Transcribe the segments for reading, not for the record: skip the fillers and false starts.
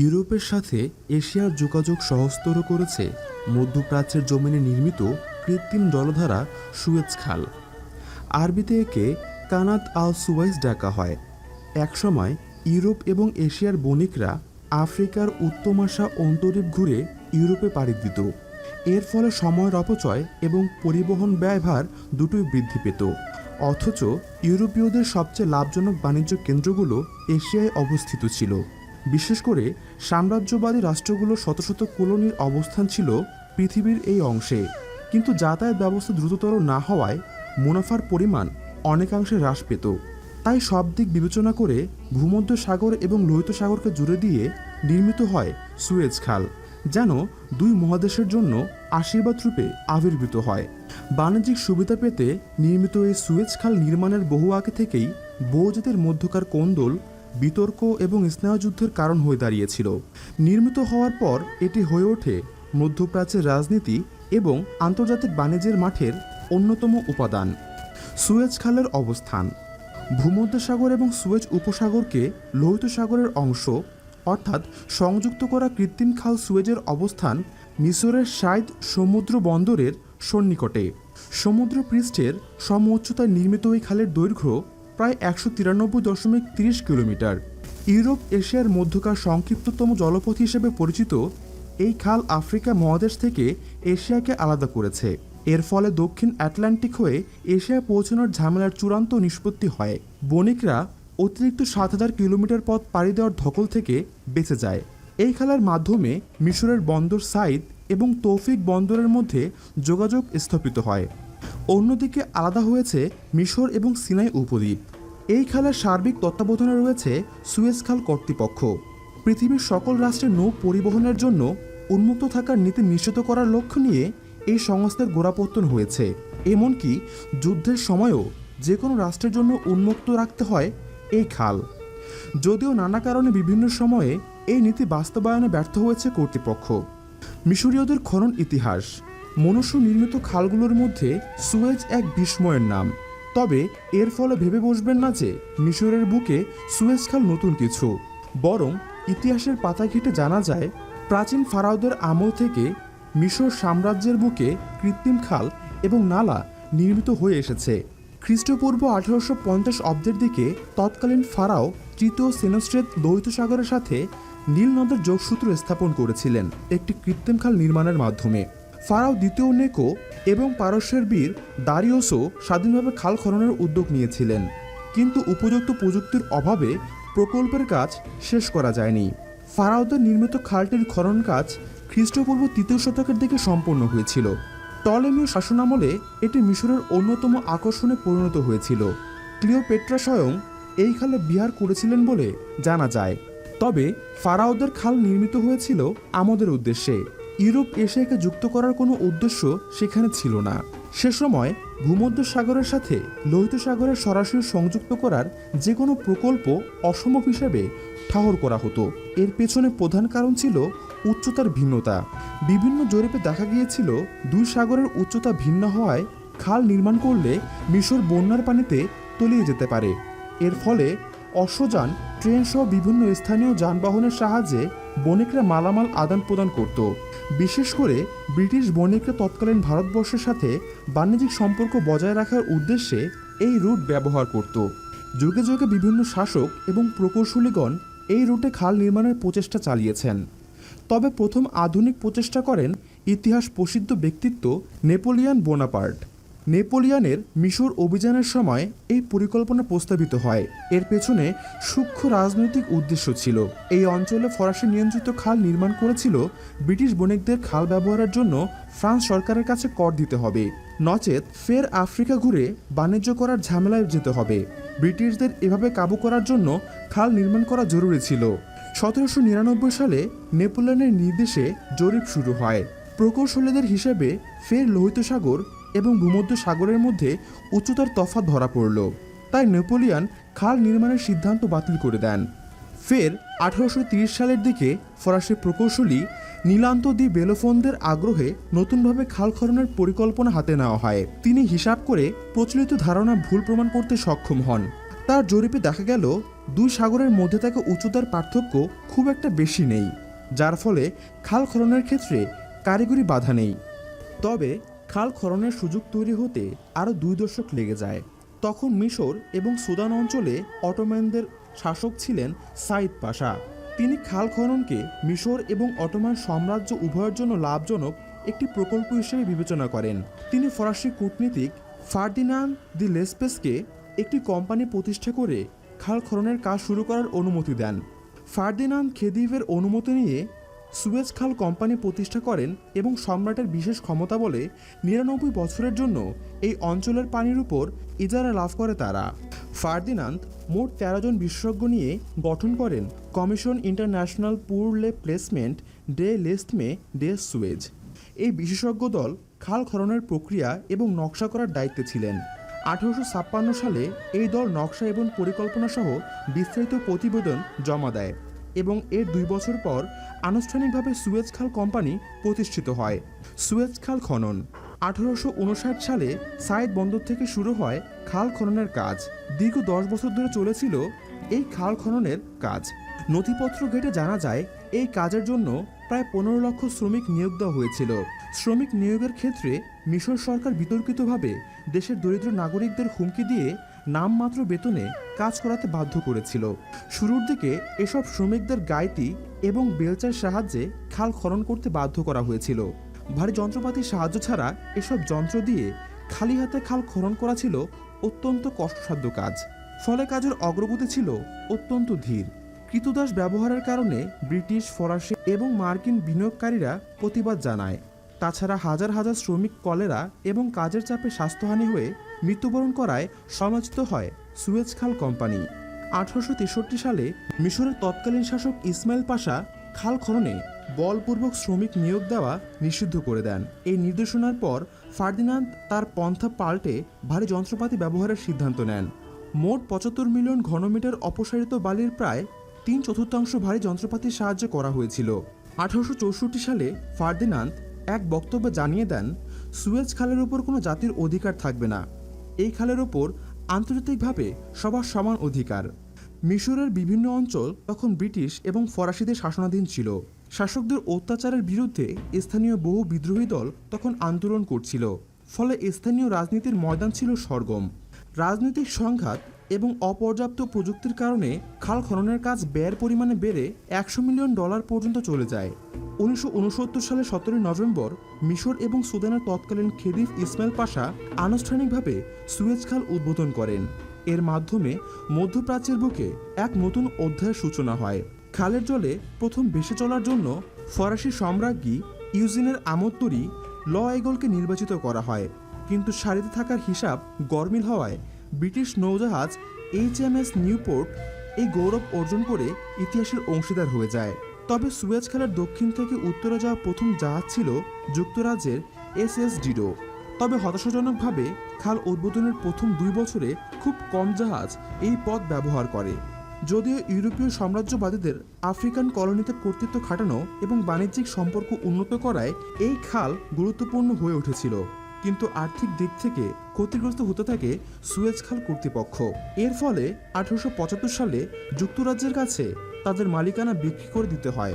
ইউরোপের সাথে এশিয়ার যোগাযোগ সহজতর করেছে মধ্যপ্রাচ্যের জমিনে নির্মিত কৃত্রিম জলধারা সুয়েজ খাল। আরবিতে একে কানাত আল সুয়াইজ ডাকা হয়। একসময় ইউরোপ এবং এশিয়ার বণিকরা আফ্রিকার উত্তমাশা অন্তরীপ ঘুরে ইউরোপে পাড়ি দিত। এর ফলে সময়ের অপচয় এবং পরিবহন ব্যয়ভার দুটোই বৃদ্ধি পেত। অথচ ইউরোপীয়দের সবচেয়ে লাভজনক বাণিজ্য কেন্দ্রগুলো এশিয়ায় অবস্থিত ছিল। বিশেষ করে সাম্রাজ্যবাদী রাষ্ট্রগুলোর শত শত কলোনির অবস্থান ছিল পৃথিবীর এই অংশে। কিন্তু যাতায়াত ব্যবস্থা দ্রুততর না হওয়ায় মুনাফার পরিমাণ অনেকাংশে হ্রাস পেত। তাই সব দিক বিবেচনা করে ভূমধ্য সাগর এবং লোহিত সাগরকে জুড়ে দিয়ে নির্মিত হয় সুয়েজ খাল, যেন দুই মহাদেশের জন্য আশীর্বাদ রূপে আবির্ভূত হয়। বাণিজ্যিক সুবিধা পেতে নির্মিত এই সুয়েজ খাল নির্মাণের বহু আগে থেকেই বহুজাতির মধ্যকার কোন্দল, বিতর্ক এবং স্নায়ুযুদ্ধের কারণ হয়ে দাঁড়িয়েছিল। নির্মিত হওয়ার পর এটি হয়ে ওঠে মধ্যপ্রাচ্যের রাজনীতি এবং আন্তর্জাতিক বাণিজ্যের মাঠের অন্যতম উপাদান। সুয়েজ খালের অবস্থান ভূমধ্যসাগর এবং সুয়েজ উপসাগরকে লোহিত সাগরের অংশ অর্থাৎ সংযুক্ত করা কৃত্রিম খাল সুয়েজের অবস্থান মিশরের সাইদ সমুদ্র বন্দরের সন্নিকটে। সমুদ্র পৃষ্ঠের সম উচ্চতায় নির্মিত এই খালের দৈর্ঘ্য প্রায় 193.30 কিলোমিটার। ইউরোপ এশিয়ার মধ্যকার সংক্ষিপ্ততম জলপথ হিসেবে পরিচিত এই খাল আফ্রিকা মহাদেশ থেকে এশিয়াকে আলাদা করেছে। এর ফলে দক্ষিণ আটলান্টিক হয়ে এশিয়ায় পৌঁছানোর ঝামেলার চূড়ান্ত নিষ্পত্তি হয়। বণিকরা অতিরিক্ত 7,000 কিলোমিটার পথ পাড়ি দেওয়ার ধকল থেকে বেঁচে যায়। এই খালের মাধ্যমে মিশরের বন্দর সাইদ এবং তৌফিক বন্দরের মধ্যে যোগাযোগ স্থাপিত হয়। অন্যদিকে আলাদা হয়েছে মিশর এবং সিনাই উপদ্বীপ। এই খালের সার্বিক তত্ত্বাবধানে রয়েছে সুয়েজ খাল কর্তৃপক্ষ। পৃথিবীর সকল রাষ্ট্রের নৌ পরিবহনের জন্য উন্মুক্ত থাকার নীতি নিশ্চিত করার লক্ষ্য নিয়ে এই সংস্থার গোড়াপত্তন হয়েছে। এমনকি যুদ্ধের সময়ও যে কোনো রাষ্ট্রের জন্য উন্মুক্ত রাখতে হয় এই খাল। যদিও নানা কারণে বিভিন্ন সময়ে এই নীতি বাস্তবায়নে ব্যর্থ হয়েছে কর্তৃপক্ষ। মিশরীয়দের খনন ইতিহাস মনুষ্য নির্মিত খালগুলোর মধ্যে সুয়েজ এক বিস্ময়ের নাম। তবে এর ফলে ভেবে বসবেন না যে মিশরের বুকে সুয়েজ খাল নতুন কিছু, বরং ইতিহাসের পাতা ঘেঁটে জানা যায় প্রাচীন ফারাওদের আমল থেকে মিশর সাম্রাজ্যের বুকে কৃত্রিম খাল এবং নালা নির্মিত হয়ে এসেছে। খ্রিস্টপূর্ব 1850 অব্দের দিকে তৎকালীন ফারাও তৃতীয় সেনোস্ট্রেট লোহিত সাগরের সাথে নীল নদের যোগসূত্র স্থাপন করেছিলেন একটি কৃত্রিম খাল নির্মাণের মাধ্যমে। ফারাও দ্বিতীয় নেকো এবং পারস্যের বীর দারিওসও স্বাধীনভাবে খাল খননের উদ্যোগ নিয়েছিলেন, কিন্তু উপযুক্ত প্রযুক্তির অভাবে প্রকল্পের কাজ শেষ করা যায়নি। ফারাওদের নির্মিত খালটির খনন কাজ খ্রিস্টপূর্ব 3য় শতকের দিকে সম্পন্ন হয়েছিল। টলেমীয় শাসনামলে এটি মিশরের অন্যতম আকর্ষণে পরিণত হয়েছিল। ক্লিওপেট্রা স্বয়ং এই খালে বিহার করেছিলেন বলে জানা যায়। তবে ফারাওদের খাল নির্মিত হয়েছিল আমাদের উদ্দেশ্যে। ইউরোপ এশিয়াকে যুক্ত করার কোনো উদ্দেশ্য সেখানে ছিল না। সে সময় ভূমধ্য সাগরের সাথে লোহিত সাগরের সরাসরি সংযুক্ত করার যে কোনো প্রকল্প অসম্ভব হিসেবে ঠাহর করা হতো। এর পেছনে প্রধান কারণ ছিল উচ্চতার ভিন্নতা। বিভিন্ন জরিপে দেখা গিয়েছিল দুই সাগরের উচ্চতা ভিন্ন হওয়ায় খাল নির্মাণ করলে মিশর বন্যার পানিতে তলিয়ে যেতে পারে। এর ফলে অশ্বযান, ট্রেন সহ বিভিন্ন স্থানীয় যানবাহনের সাহায্যে বণিকরা মালামাল আদান প্রদান করত। বিশেষ করে ব্রিটিশ বণিকরা তৎকালীন ভারতবর্ষের সাথে বাণিজ্যিক সম্পর্ক বজায় রাখার উদ্দেশ্যে এই রুট ব্যবহার করত। যুগে যুগে বিভিন্ন শাসক এবং প্রকৌশলীগণ এই রুটে খাল নির্মাণের প্রচেষ্টা চালিয়েছেন। তবে প্রথম আধুনিক প্রচেষ্টা করেন ইতিহাস প্রসিদ্ধ ব্যক্তিত্ব নেপোলিয়ন বোনাপার্ট। নেপোলিয়নের মিশর অভিযানের সময় এই পরিকল্পনা প্রস্তাবিত হয়। এর পেছনে সূক্ষ্ম রাজনৈতিক উদ্দেশ্য ছিল। এই অঞ্চলে ফরাসি নিয়ন্ত্রিত খাল নির্মাণ করেছিল ব্রিটিশ বণিকদের খাল ব্যবহারের জন্য ফ্রান্স সরকারের কাছে কর দিতে হবে, নচেত ফের আফ্রিকা ঘুরে বাণিজ্য করার ঝামেলায় যেতে হবে। ব্রিটিশদের এভাবে কাবু করার জন্য খাল নির্মাণ করা জরুরি ছিল। 1799 সালে নেপোলিয়নের নির্দেশে জরিপ শুরু হয়। প্রকৌশলীদের হিসেবে ফের লোহিত সাগর এবং ভূমধ্য সাগরের মধ্যে উচ্চতার তফাৎ ধরা পড়ল। তাই নেপোলিয়ন খাল নির্মাণের সিদ্ধান্ত বাতিল করে দেন। ফের 1830 সালের দিকে ফরাসি প্রকৌশলী নীলান্ত দি বেলোফোনদের আগ্রহে নতুনভাবে খাল খননের পরিকল্পনা হাতে নেওয়া হয়। তিনি হিসাব করে প্রচলিত ধারণা ভুল প্রমাণ করতে সক্ষম হন। তার তার জরিপে দেখা গেল দুই সাগরের মধ্যে থাকা উচ্চতার পার্থক্য খুব একটা বেশি নেই, যার ফলে খাল খননের ক্ষেত্রে কারিগরি বাধা নেই। তবে খাল খননের সুযোগ তৈরি হতে আরও 2 দশক লেগে যায়। তখন মিশর এবং সুদান অঞ্চলে অটোম্যানদের শাসক ছিলেন সাইদ পাশা। তিনি খাল খননকে মিশর এবং অটোমান সাম্রাজ্য উভয়ের জন্য লাভজনক একটি প্রকল্প হিসেবে বিবেচনা করেন। তিনি ফরাসি কূটনীতিক ফার্দিনান্দ দি লেসপেসকে একটি কোম্পানি প্রতিষ্ঠা করে খাল খননের কাজ শুরু করার অনুমতি দেন। ফার্দিনান্দ খেদিভের অনুমতি নিয়ে সুয়েজ খাল কোম্পানি প্রতিষ্ঠা করেন এবং সম্রাটের বিশেষ ক্ষমতা বলে 99 বছরের জন্য এই অঞ্চলের পানির উপর ইজারা লাভ করে তারা। ফার্দিনান্দ মোট 13 জন বিশেষজ্ঞ নিয়ে গঠন করেন কমিশন ইন্টারন্যাশনাল পুর লে প্লেসমেন্ট ডে লেস্টমে ডে সুয়েজ। এই বিশেষজ্ঞ দল খাল খননের প্রক্রিয়া এবং নকশা করার দায়িত্বে ছিলেন। 1856 সালে এই দল নকশা এবং পরিকল্পনা সহ বিস্তারিত প্রতিবেদন জমা দেয় এবং এর 2 বছর পর আনুষ্ঠানিকভাবে সুয়েজ খাল কোম্পানি প্রতিষ্ঠিত হয়। সুয়েজ খাল খনন 1859 সালে সাইদ বন্দর থেকে শুরু হয় খাল খননের কাজ। দীর্ঘ 10 বছর ধরে চলেছিল এই খাল খননের কাজ। নথিপত্র ঘেটে জানা যায় এই কাজের জন্য প্রায় 15 লক্ষ শ্রমিক নিয়োগ দেওয়া হয়েছিল। শ্রমিক নিয়োগের ক্ষেত্রে মিশর সরকার বিতর্কিতভাবে দেশের দরিদ্র নাগরিকদের হুমকি দিয়ে নামমাত্র বেতনে কাজ করাতে বাধ্য করেছিল। শুরুর দিকে এসব শ্রমিকদের গাইতি এবং বেলচার সাহায্যে খাল খনন করতে বাধ্য করা হয়েছিল। ভারী যন্ত্রপাতির সাহায্য ছাড়া এসব যন্ত্র দিয়ে খালি হাতে খাল খনন করা ছিল অত্যন্ত কষ্টসাধ্য কাজ। ফলে কাজের অগ্রগতি ছিল অত্যন্ত ধীর। কৃতদাস ব্যবহারের কারণে ব্রিটিশ, ফরাসি এবং মার্কিন বিনিয়োগকারীরা প্রতিবাদ জানায়। তাছাড়া হাজার হাজার শ্রমিক কলেরা এবং কাজের চাপে স্বাস্থ্যহানি হয়ে মৃত্যুবরণ করায় সমালোচিত হয় সুয়েজ খাল কোম্পানি। 1863 সালে মিশরের তৎকালীন শাসক ইসমাইল পাশা খাল খননে বলপূর্বক শ্রমিক নিয়োগ দেওয়া নিষিদ্ধ করে দেন। এই নির্দেশনার পর ফার্দিনান্দ তার পন্থা পাল্টে ভারী যন্ত্রপাতি ব্যবহারের সিদ্ধান্ত নেন। মোট 75 মিলিয়ন ঘনমিটার অপসারিত বালির প্রায় 3/4 ভারী যন্ত্রপাতির সাহায্যে করা হয়েছিল। 1864 সালে ফার্দিনান্দ এক বক্তব্যে জানিয়ে দেন, সুয়েজ খালের উপর কোনো জাতির অধিকার থাকবে না। এই খালের ওপর আন্তর্জাতিকভাবে সবার সমান অধিকার। মিশরের বিভিন্ন অঞ্চল তখন ব্রিটিশ এবং ফরাসিদের শাসনাধীন ছিল। শাসকদের অত্যাচারের বিরুদ্ধে স্থানীয় বহু বিদ্রোহী দল তখন আন্দোলন করছিল। ফলে স্থানীয় রাজনীতির ময়দান ছিল সরগম। রাজনৈতিক সংঘাত এবং অপর্যাপ্ত প্রযুক্তির কারণে খাল খননের কাজ ব্যয়ের পরিমাণে বেড়ে $100 মিলিয়ন পর্যন্ত চলে যায়। 1969 সালের 17 নভেম্বর মিশর এবং সুদানের তৎকালীন খেদিভ ইসমাইল পাশা আনুষ্ঠানিকভাবে সুয়েজ খাল উদ্বোধন করেন। এর মাধ্যমে মধ্যপ্রাচ্যের বুকে এক নতুন অধ্যায়ের সূচনা হয়। খালের জলে প্রথম ভেসে চলার জন্য ফরাসি সম্রাজ্ঞী ইউজিনের আমোত্তরি ল আইগলকে নির্বাচিত করা হয়, কিন্তু সারিতে থাকার হিসাব গরমিল হওয়ায় ব্রিটিশ নৌজাহাজ HMS নিউপোর্ট এই গৌরব অর্জন করে ইতিহাসের অংশীদার হয়ে যায়। তবে সুয়েজ খালের দক্ষিণ থেকে উত্তরে যাওয়া প্রথম জাহাজ ছিল যুক্তরাজ্যের SS ডিডো। তবে হতাশাজনকভাবে খাল উদ্বোধনের প্রথম 2 বছরে খুব কম জাহাজ এই পথ ব্যবহার করে। যদিও ইউরোপীয় সাম্রাজ্যবাদীদের আফ্রিকান কলোনিতে কর্তৃত্ব খাটানো এবং বাণিজ্যিক সম্পর্ক উন্নত করায় এই খাল গুরুত্বপূর্ণ হয়ে উঠেছিল, কিন্তু আর্থিক দিক থেকে ক্ষতিগ্রস্ত হতে থাকে সুয়েজ খাল কর্তৃপক্ষ। এর ফলে 1875 সালে যুক্তরাজ্যের কাছে তাদের মালিকানা বিক্রি করে দিতে হয়।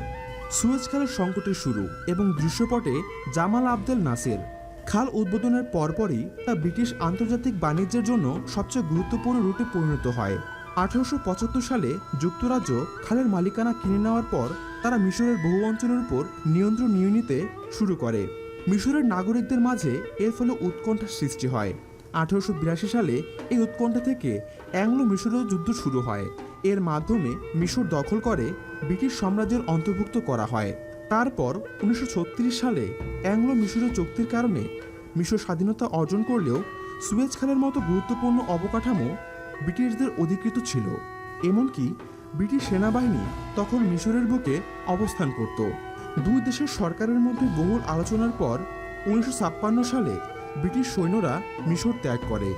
সুয়েজ খালের সংকটের শুরু এবং দৃশ্যপটে জামাল আবদেল নাসের। খাল উদ্বোধনের পরপরই তা ব্রিটিশ আন্তর্জাতিক বাণিজ্যের জন্য সবচেয়ে গুরুত্বপূর্ণ রুটে পরিণত হয়। 1875 সালে যুক্তরাজ্য খালের মালিকানা কিনে নেওয়ার পর তারা মিশরের বহু অঞ্চলের উপর নিয়ন্ত্রণ নিয়ে নিতে শুরু করে। মিশরের নাগরিকদের মাঝে এর ফলে উৎকণ্ঠার সৃষ্টি হয়। 1882 সালে এই উৎকণ্ঠা থেকে অ্যাংলো মিশরীয় যুদ্ধ শুরু হয়। এর মাধ্যমে মিশর দখল করে ব্রিটিশ সাম্রাজ্যের অন্তর্ভুক্ত করা হয়। তারপর 1936 সালে অ্যাংলো মিশরীয় চুক্তির কারণে মিশর স্বাধীনতা অর্জন করলেও সুয়েজ খালের মতো গুরুত্বপূর্ণ অবকাঠামো ব্রিটিশদের অধিকৃত ছিল। এমনকি ব্রিটিশ সেনাবাহিনী তখন মিশরের বুকে অবস্থান করত। দুই দেশের সরকারের মধ্যে বহুল আলোচনার পর 1956 সালে ব্রিটিশ সৈন্যরা মিশর ত্যাগ করে।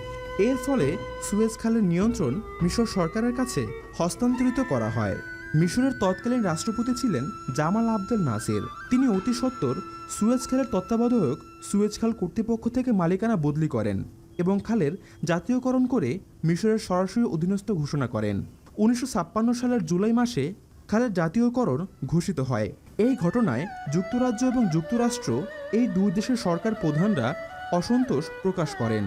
এর ফলে সুয়েজ খালের নিয়ন্ত্রণ মিশর সরকারের কাছে হস্তান্তরিত করা হয়। মিশরের তৎকালীন রাষ্ট্রপতি ছিলেন জামাল আবদেল নাসের। তিনি অতি সত্বর সুয়েজ খালের তত্ত্বাবধায়ক সুয়েজ খাল কর্তৃপক্ষ থেকে মালিকানা বদলি করেন। এবং খালের জাতীয়করণ করে মিশরের সরাসরি অধীনস্থ ঘোষণা করেন। 1956 সালের জুলাই মাসে খালের জাতীয়করণ ঘোষিত হয়। এই ঘটনায় যুক্তরাজ্য এবং যুক্তরাষ্ট্র এই দুই দেশের সরকার প্রধানরা অসন্তোষ প্রকাশ করেন।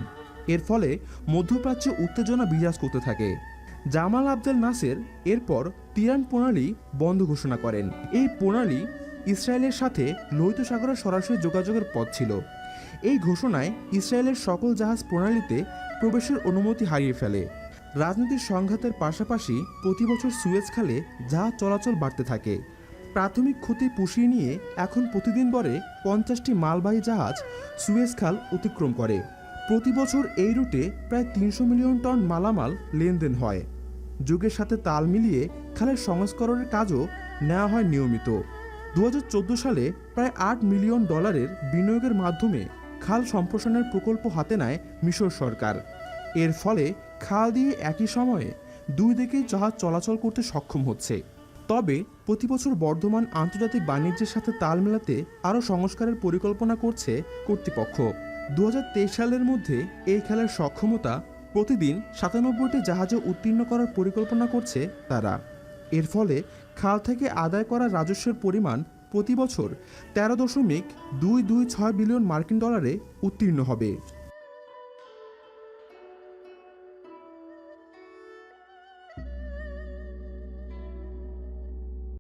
এর ফলে মধ্যপ্রাচ্যে উত্তেজনা বিরাজ করতে থাকে। জামাল আবদেল নাসের এরপর তিরান প্রণালী বন্ধ ঘোষণা করেন। এই প্রণালী ইসরায়েলের সাথে লোহিত সাগরের সরাসরি যোগাযোগের পথ ছিল। এই ঘোষণায় ইসরায়েলের সকল জাহাজ প্রণালীতে প্রবেশের অনুমতি হারিয়ে ফেলে। রাজনৈতিক সংঘাতের পাশাপাশি প্রতি বছর সুয়েজ খালে জাহাজ চলাচল বাড়তে থাকে। প্রাথমিক ক্ষতি পুষিয়ে নিয়ে এখন প্রতিদিন গড়ে 50টি মালবাহী জাহাজ সুয়েজ খাল অতিক্রম করে। প্রতি বছর এই রুটে প্রায় 300 মিলিয়ন টন মালামাল লেনদেন হয়। যুগের সাথে তাল মিলিয়ে খালের সংস্করণের কাজও নেওয়া হয় নিয়মিত। 2014 সালে প্রায় $8 মিলিয়ন বিনিয়োগের মাধ্যমে খাল সম্প্রসারণের প্রকল্প হাতে নেয় মিশর সরকার। এর ফলে খাল দিয়ে একই সময়ে দুই দিকেই জাহাজ চলাচল করতে সক্ষম হচ্ছে। তবে প্রতি বছর বর্ধমান আন্তর্জাতিক বাণিজ্যের সাথে তাল মেলাতে আরও সংস্কারের পরিকল্পনা করছে কর্তৃপক্ষ। 2023 সালের মধ্যে এই খেলার সক্ষমতা প্রতিদিন 97টি জাহাজে উত্তীর্ণ করার পরিকল্পনা করছে তারা। এর ফলে খাল থেকে আদায় করা রাজস্বের পরিমাণ প্রতি বছর $13.226 বিলিয়ন উত্তীর্ণ হবে।